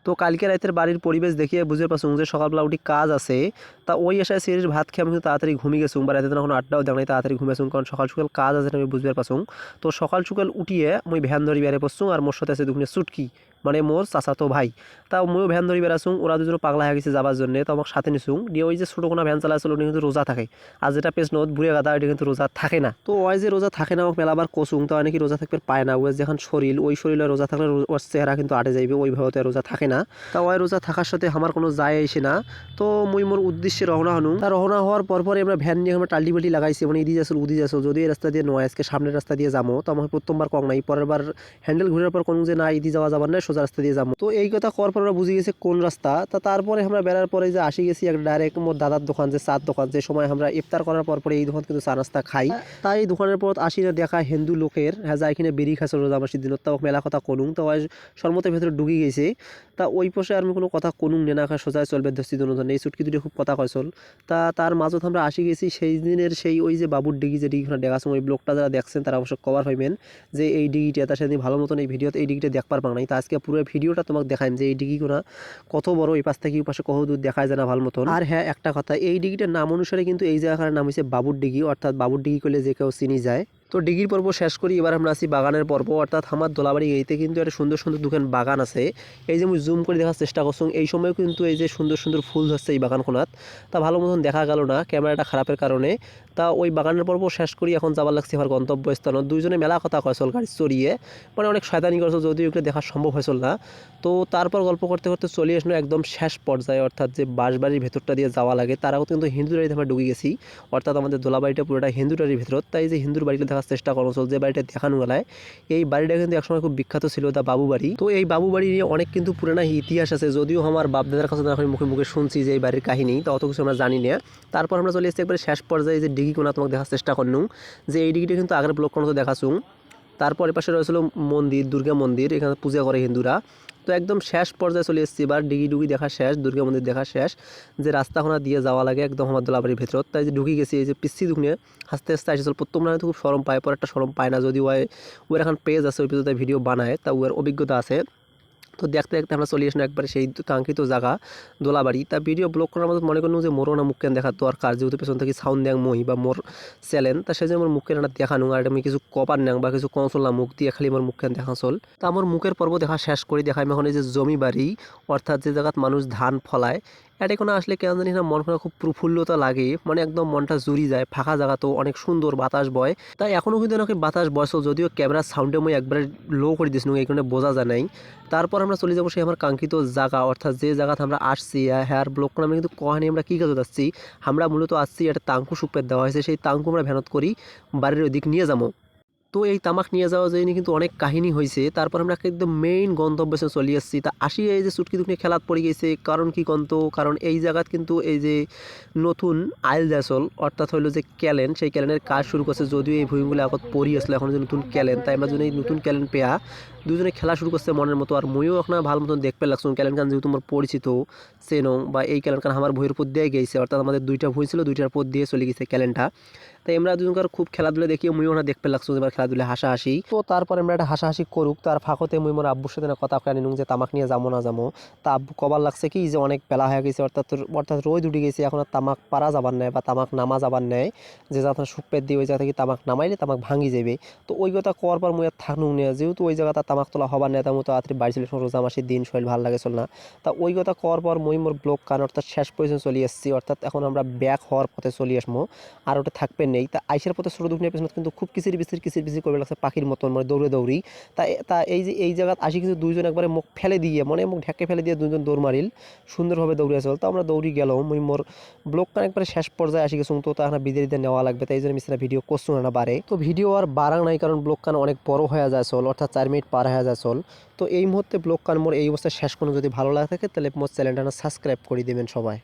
তো কালকে রাতের বাড়ির পরিবেশ দেখিয়ে বুঝতে পারছুম যে সকালবেলা উঠি কাজ আছে। তা ওই এসে সিরিজ ভাত খেয়ে আমি কিন্তু তাড়াতাড়ি ঘুমিয়ে গেছুম, বা রাতে তখন আড্ডাও দেখ নাই, তাড়াতাড়ি ঘুমিয়েছুম কারণ সকাল সকাল কাজ আছে আমি বুঝতে পারছুম। তো সকাল সকাল উঠিয়ে মুই ভ্যান ধরি বেড়ে পড়ছুম, আর মোর সাথে আছে দুখানে চুটকি মানে মোর চাচাতো ভাই। তা ময়ও ভ্যান ধরি বেড়াছুম, ওরা দুজন পাগলা হয়ে গেছে যাবার জন্য, তো আমাকে সাথে নিছুম দিয়ে ওই যে ছোটো কোনো ভ্যান চালাচ্ছিল ওটা কিন্তু রোজা থাকে। আর যেটা পেছনত বুড়ে গাদা ওইটা কিন্তু রোজা থাকে না। তো ওই যে রোজা থাকে না আমাকে মেলাবার কসুম, তো অনেকে রোজা থাকতে পায় না, ওই যেখান শরীর ওই শরীরে রোজা থাকলে ওর চেহারা কিন্তু আটে যাইবে, ওইভাবে রোজা থাকে না। তা ওই রোজা থাকার সাথে আমার কোনো যায় আসে না। তো মুই মোর উদ্দেশ্যে রওনা হনু। তা রওনা হওয়ার পরে আমরা ভ্যান নিয়ে আমরা টাল্টি বাল্টি লাগাইছি, মানে ইদি যাচ্ছিল উদি যাচ্ছিল, যদি এই রাস্তা দিয়ে নয় আজকে সামনের রাস্তা দিয়ে যাবো। তো আমার প্রথমবার কম নাই, পরের বার হ্যান্ডেল ঘুরার পর কোন যে না ইদি যাওয়া যাবার না, সোজা রাস্তা দিয়ে যাবো। তো এই কথা করার পর আমরা বুঝে গেছি কোন রাস্তা। তা তারপরে আমরা বেড়ার পরে যে আসি গেছি একটা ডাইরেক্ট মোর দাদার দোকান, যে চার দোকান, যে সময় আমরা ইফতার করার পর এই দোকান কিন্তু চা নাস্তা খাই। তাই এই দোকানের পর আসি না দেখা হিন্দু লোকের, হ্যাঁ যা এখানে বেরিয়ে খাইছিল রোজা মাসির দিনত, তাও মেলা কথা কোনুং। তো সর্মতের ভেতরে ঢুকে গেছে। তা ওই পাশে আর আমি কোনো কথা কোনুং নেনা খা সোজা চলবে ধরছি দুজন, এই চুটকি দুটো খুব কথা কয়চল। তা তার মাঝত আমরা আসি গেছি সেই দিনের সেই ওই যে বাবুর ডিগি, যে ডিগিখানে দেখাচ্ছ ওই ব্লগটা যারা দেখছেন তারা অবশ্য কভার হইবেন যে এই ডিগিটা, তার সেদিন ভালো মতন এই ভিডিওতে এই ডিগিটা দেখবার পাং নাই। তা আজকে পুরো ভিডিওটা তোমাকে দেখাইম যে এই ডিগিগুলো কত বড়, এই পাশ থেকে এই পাশে কত দূর দেখায় যায় না ভালো মতন। আর হ্যাঁ একটা কথা, এই ডিগিটার নাম অনুসারে কিন্তু এই জায়গার নাম হচ্ছে বাবুর ডিগি, অর্থাৎ বাবুর ডিগি করলে যে কেউ চিনি যায়। তো ডিগির পর্ব শেষ করি, এবার আমরা আসি বাগানের পর্ব, অর্থাৎ আমার দোলাবাড়ি এইতে কিন্তু একটা সুন্দর সুন্দর দোকান বাগান আছে। এই যে আমি জুম করে দেখার চেষ্টা করছি, এই সময় কিন্তু এই যে সুন্দর সুন্দর ফুল ধরছে এই বাগানখোনাত। তা ভালো মতন দেখা গেল না ক্যামেরাটা খারাপের কারণে। তা ওই বাগানের পর্ব শেষ করি, এখন যাবার লাগছে আমার গন্তব্যস্থানত। দুইজনে মেলা কথা কয়চল গাড়ি চড়িয়ে, মানে অনেক শয়তানি করছো, যদিও এগুলো দেখা সম্ভব হয়েছিল না। তো তারপর গল্প করতে করতে চলে আসলো একদম শেষ পর্যায়ে, অর্থাৎ যে বাঁশবাড়ির ভেতরটা দিয়ে যাওয়া লাগে, তারাও কিন্তু হিন্দু বাড়িতে আমরা ঢুকে গেছি। অর্থাৎ আমাদের দোলাবাড়িটা পুরোটা হিন্দু বাড়ির ভেতর। তাই যে হিন্দুর বাড়িটা দেখার চেষ্টা করো চল, যে বাড়িটা দেখানো গেলায় এই বাড়িটা কিন্তু একসময় খুব বিখ্যাত ছিল, দা বাবু বাড়ি। তো এই বাবু বাড়ি নিয়ে অনেক কিন্তু পুরানা ইতিহাস আছে, যদিও আমার বাপদাদার কাছে এখন মুখে মুখে শুনছি যে এই বাড়ির কাহিনী, তো অত কিছু আমরা জানি না। তারপর আমরা চলে এসেছি একবারে শেষ পর্যায়ে, যে ডিগি কোনা তোমাকে দেখার চেষ্টা করনু, যে এই ডিগিটা কিন্তু আগের ব্লক কোনো তো দেখাছুম। তারপর পাশে রয়েছিল মন্দির, দুর্গা মন্দির, এখানে পূজা করে হিন্দুরা। তো একদম শেষ পর্যায়ে চলে এসেছি, এবার ডিগি ডুগি দেখা শেষ, দুর্গা মন্দির দেখা শেষ, যে রাস্তাখানা দিয়ে যাওয়া লাগে একদম আমার দোলাবাড়ির ভেতর। তাই যে ঢুকে গেছি, এই যে পিসি দুখনে আস্তে আস্তে আসছিল, প্রথম রাতে খুব সরম পায়, পর একটা সরম পায় না, যদি ওর এখন পেজ আছে, ওই পেজে ভিডিও বানায়, তা ওর অভিজ্ঞতা আছে। তো দেখতে দেখতে আমরা চলে আসলাম একবারে সেই কাঙ্ক্ষিত জায়গা দোলাবাড়ি। তা ভিডিও ব্লগ করার মতো মনে করুন যে মোরও না মুখকেন দেখার দরকার, যেহেতু পেছন থেকে সাউন্ড দেয় মই বা মোর চ্যালেন, তা সেই জন্য আমার মুখের না দেখানো, আর আমি কিছু কপার নেং বা কিছু কনসল না, মুখ দিয়ে খালি আমার মুখকেন দেখা চল। তা আমার মুখের পর্ব দেখা শেষ করি, দেখাই এখন এই যে জমি বাড়ি, অর্থাৎ যে জায়গাত মানুষ ধান ফলায়। এটা কোনো আসলে কেন জানি না মন খুব প্রফুল্লতা লাগে, মানে একদম মনটা জুড়ি যায়, ফাঁকা জায়গা তো অনেক সুন্দর বাতাস বয়। তাই এখনও কিন্তু নাকি বাতাস বয়স, যদিও ক্যামেরার সাউন্ডে মই একবারে লো করে দিয়েছিল, এই কারণে বোঝা যায় নাই। তারপর আমরা চলে যাবো সেই আমার কাঙ্ক্ষিত জায়গা, অর্থাৎ যে জায়গাতে আমরা আসছি। হ্যাঁ ব্লগ করে আমরা কিন্তু কহানি আমরা কী কাজে যাচ্ছি, আমরা মূলত আসছি একটা তাঙ্কু সুপের দেওয়া হয়েছে, সেই তাঙ্কু আমরা ভ্যানত করি বাড়ির ওই দিক নিয়ে যাবো। তো এই তামাক নিয়ে যাওয়া যায় কিন্তু অনেক কাহিনী হয়েছে। তারপর আমরা একদম মেইন গন্তব্যে চলে আসছি। তা আসি এই যে চুটকি দুটকি খেলাত পড়ে গেছে, কারণ কি কন্ত, কারণ এই জায়গাত কিন্তু এই যে নতুন আইল দেশল, অর্থাৎ হইলো যে ক্যালেন, সেই ক্যালেনের কাজ শুরু করছে, যদিও এই ভূমিগুলো আগত পড়ি আসলে, এখন যে নতুন ক্যালেন, তাই আমরা যদি এই নতুন ক্যালেন পেয়া দুজনে খেলা শুরু করছে মনের মতো। আর ময়ও এখন ভালো মতন দেখতে লাগছো ক্যালেন খান, যেহেতু আমার পরিচিত চেনো, বা এই ক্যালেন খান আমার ভুঁইয়ের উপর দিয়ে গেছে, অর্থাৎ আমাদের দুইটা ভুঁই ছিল, দুইটার উপর দিয়ে চলে গেছে ক্যালেনটা। তাই আমরা দুজনকার খুব খেলাধুলা দেখি, মুইও না দেখতে লাগছো এবার খেলাধুলা হাসাহাসি। তো তারপর আমরা একটা হাসাহাসি করুক, তার ফাঁকতে মুই মোর আব্বুর সাথে কথা কানি নুন যে তামাক নিয়ে যাবো না যাবো। তা আব্বু কবার লাগছে কি যে অনেক বেলা হয়ে গেছে, অর্থাৎ রোদ উঠে গেছে, এখন আর তামাক পারা যাবার নেয় বা তামাক নামা যাবার নেয়, যে যাতে সুপের দিয়ে ওই জায়গা থেকে তামাক নামাইলে তামাক ভাঙি যাবে। তো ওই কথা করার পর মুই আর থাকুন নিয়ে, যেহেতু ওই জায়গাটা তামাক তোলা হবার নেই, তার মতো তাড়াতাড়ি বাড়ি চলে রোজা মাসের দিন, শরীর ভালো লাগে চল না। তা ওই কথা করার পর মুই মোর ব্লক কান অর্থাৎ শেষ পর্যন্ত চলে এসেছি, অর্থাৎ এখন আমরা ব্যাক হওয়ার পথে চলে আসবো, আর ওটা থাকবে নেই। তা আইসের পথে ছোটো দুঃখের পেছনে কিন্তু খুব কিচির বিচির করবে লাগছে পাখির মতন, মানে দৌড়ে দৌড়ি। তা এই যে এই জায়গাত আসি কিন্তু দুইজন একবারে মুখ ফেলে দিয়ে, মানে মুখ ঢেকে ফেলে দিয়ে দুজন দৌড় মারিল, সুন্দরভাবে দৌড়ে আসল। তো আমরা দৌড়ি গেল, মুই মোর ব্লগটা একবারে শেষ পর্যায়ে আসি গেছুম। তো তা বিদায় নেওয়া লাগবে, তাই জন্য মিশ্রা ভিডিও করছো না বারে। তো ভিডিও আর বাড়াং নাই, কারণ ব্লগ কান অনেক বড় হয়ে যায় চল, অর্থাৎ 4 মিনিট পার হয়ে যায় চল। তো এই মুহূর্তে ব্লগ কান মোর এই অবস্থায় শেষ কোনো যদি ভালো লাগে থাকে, তাহলে মোর চ্যানেলটা সাবস্ক্রাইব করে দিবেন সবাই।